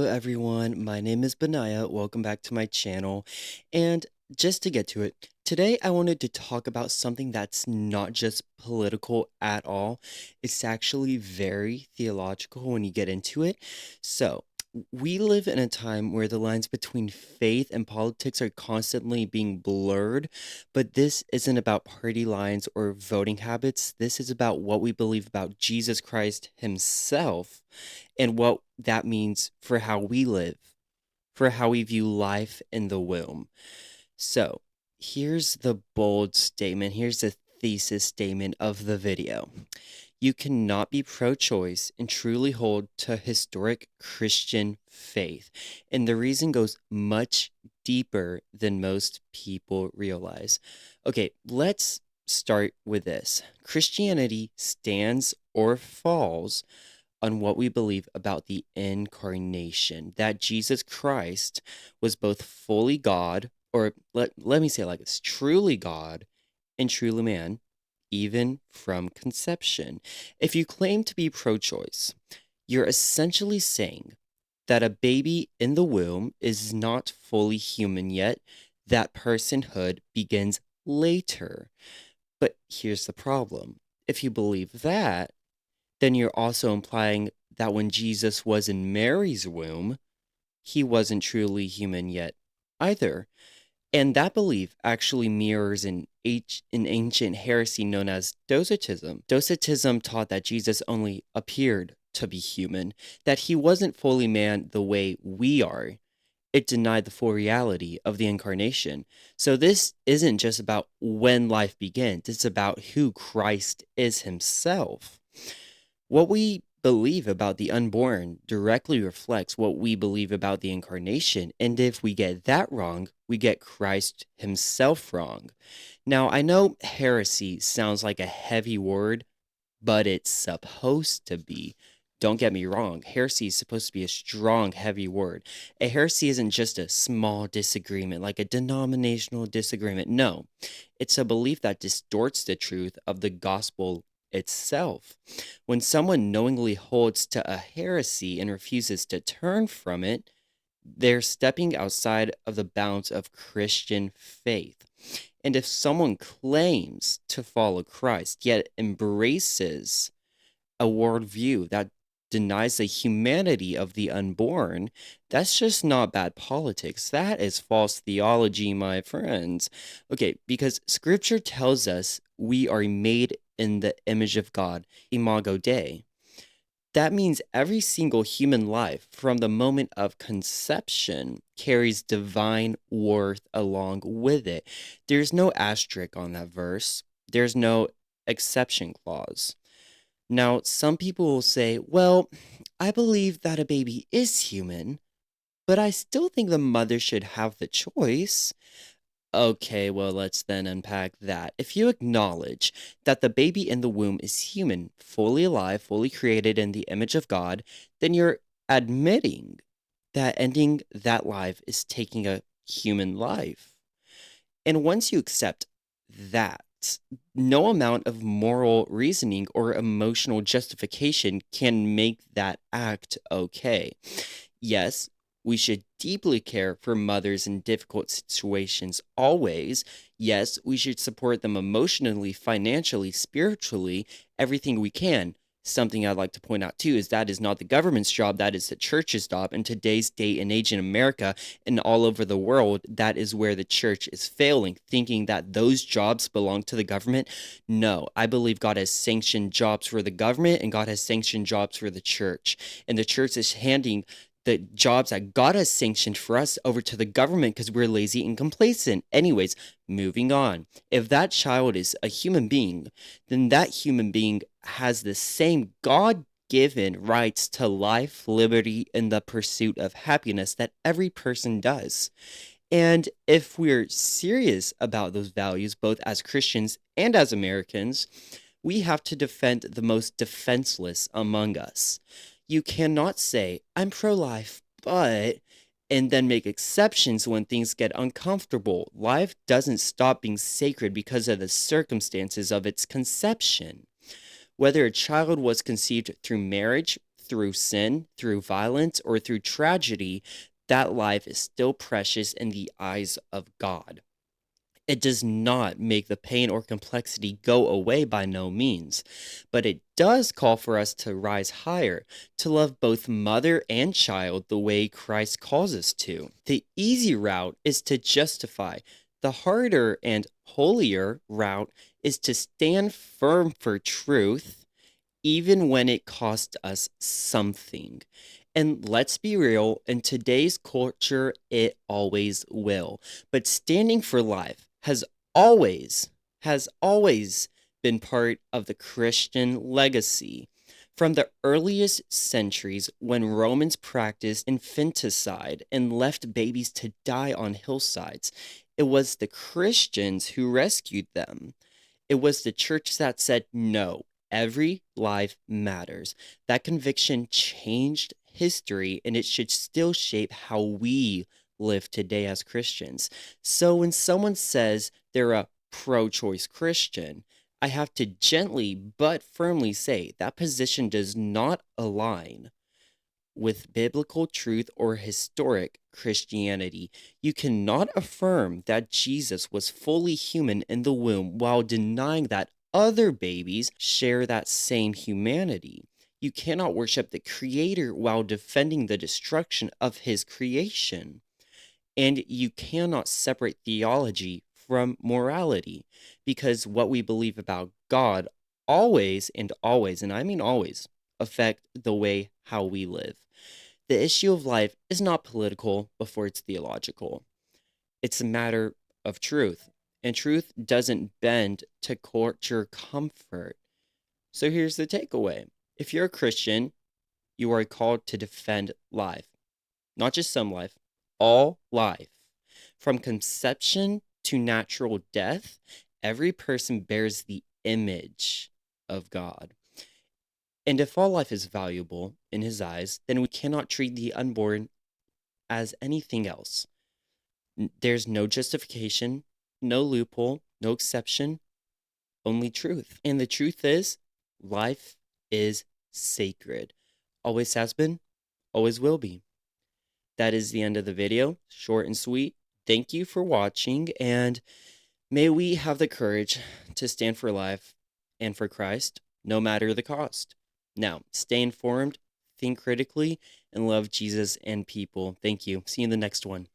everyone. My name is Benaya. Welcome back to my channel. And just to get to it, today I wanted to talk about something that's not just political at all. It's actually very theological when you get into it. So, we live in a time where the lines between faith and politics are constantly being blurred, but this isn't about party lines or voting habits. This is about what we believe about Jesus Christ himself and what that means for how we live, for how we view life in the womb. So, here's the bold statement. Here's the thesis statement of the video. You cannot be pro choice and truly hold to historic Christian faith. And the reason goes much deeper than most people realize. Okay, let's start with this. Christianity stands or falls on what we believe about the incarnation, that Jesus Christ was both fully God, or let me say it like this, truly God and truly man, even from conception. If you claim to be pro choice, you're essentially saying that a baby in the womb is not fully human yet, that personhood begins later. But here's the problem. If you believe that, then you're also implying that when Jesus was in Mary's womb, he wasn't truly human yet either. And that belief actually mirrors an ancient heresy known as Docetism. Docetism taught that Jesus only appeared to be human, that he wasn't fully man the way we are. It denied the full reality of the incarnation. So this isn't just about when life begins, it's about who Christ is himself. What we believe about the unborn directly reflects what we believe about the incarnation. And if we get that wrong, we get Christ himself wrong. Now, I know heresy sounds like a heavy word, but it's supposed to be. Don't get me wrong, heresy is supposed to be a strong, heavy word. A heresy isn't just a small disagreement, like a denominational disagreement. No, it's a belief that distorts the truth of the gospel itself. When someone knowingly holds to a heresy and refuses to turn from it, they're stepping outside of the bounds of Christian faith. And if someone claims to follow Christ, yet embraces a worldview that denies the humanity of the unborn, that's just not bad politics. That is false theology, my friends. Okay, because scripture tells us we are made in the image of God, imago Dei. That means every single human life from the moment of conception carries divine worth along with it. There's no asterisk on that verse. There's no exception clause. Now, some people will say, well, I believe that a baby is human, but I still think the mother should have the choice. Okay, well, let's then unpack that. If you acknowledge that the baby in the womb is human, fully alive, fully created in the image of God, then you're admitting that ending that life is taking a human life. And once you accept that, no amount of moral reasoning or emotional justification can make that act okay. Yes, we should deeply care for mothers in difficult situations always. Yes, we should support them emotionally, financially, spiritually, everything we can. Something I'd like to point out too is that is not the government's job, that is the church's job. In today's day and age in America and all over the world, that is where the church is failing, thinking that those jobs belong to the government. No, I believe God has sanctioned jobs for the government and God has sanctioned jobs for the church. And the church is handing the jobs that God has sanctioned for us over to the government because we're lazy and complacent. Anyways, moving on. If that child is a human being, then that human being has the same God-given rights to life, liberty, and the pursuit of happiness that every person does. And if we're serious about those values, both as Christians and as Americans, we have to defend the most defenseless among us. You cannot say, I'm pro-life, but, and then make exceptions when things get uncomfortable. Life doesn't stop being sacred because of the circumstances of its conception. Whether a child was conceived through marriage, through sin, through violence, or through tragedy, that life is still precious in the eyes of God. It does not make the pain or complexity go away by no means, but it does call for us to rise higher, to love both mother and child the way Christ calls us to. The easy route is to justify. The harder and holier route is to stand firm for truth, even when it costs us something. And let's be real, in today's culture, it always will. But standing for life has always been part of the Christian legacy. From the earliest centuries, when Romans practiced infanticide and left babies to die on hillsides, it was the Christians who rescued them. It was the church that said, no, every life matters. That conviction changed history, and it should still shape how we live today as Christians. So when someone says they're a pro choice Christian, I have to gently but firmly say that position does not align with biblical truth or historic Christianity. You cannot affirm that Jesus was fully human in the womb while denying that other babies share that same humanity. You cannot worship the Creator while defending the destruction of His creation. And you cannot separate theology from morality, because what we believe about God always, and I mean always, affect the way how we live. The issue of life is not political before it's theological. It's a matter of truth, and truth doesn't bend to culture comfort. So here's the takeaway. If you're a Christian, you are called to defend life, not just some life, all life. From conception to natural death, every person bears the image of God. And if all life is valuable in His eyes, then we cannot treat the unborn as anything else. There's no justification, no loophole, no exception, only truth. And the truth is, life is sacred. Always has been, always will be. That is the end of the video. Short and sweet. Thank you for watching, and may we have the courage to stand for life and for Christ, no matter the cost. Now, stay informed, think critically, and love Jesus and people. Thank you. See you in the next one.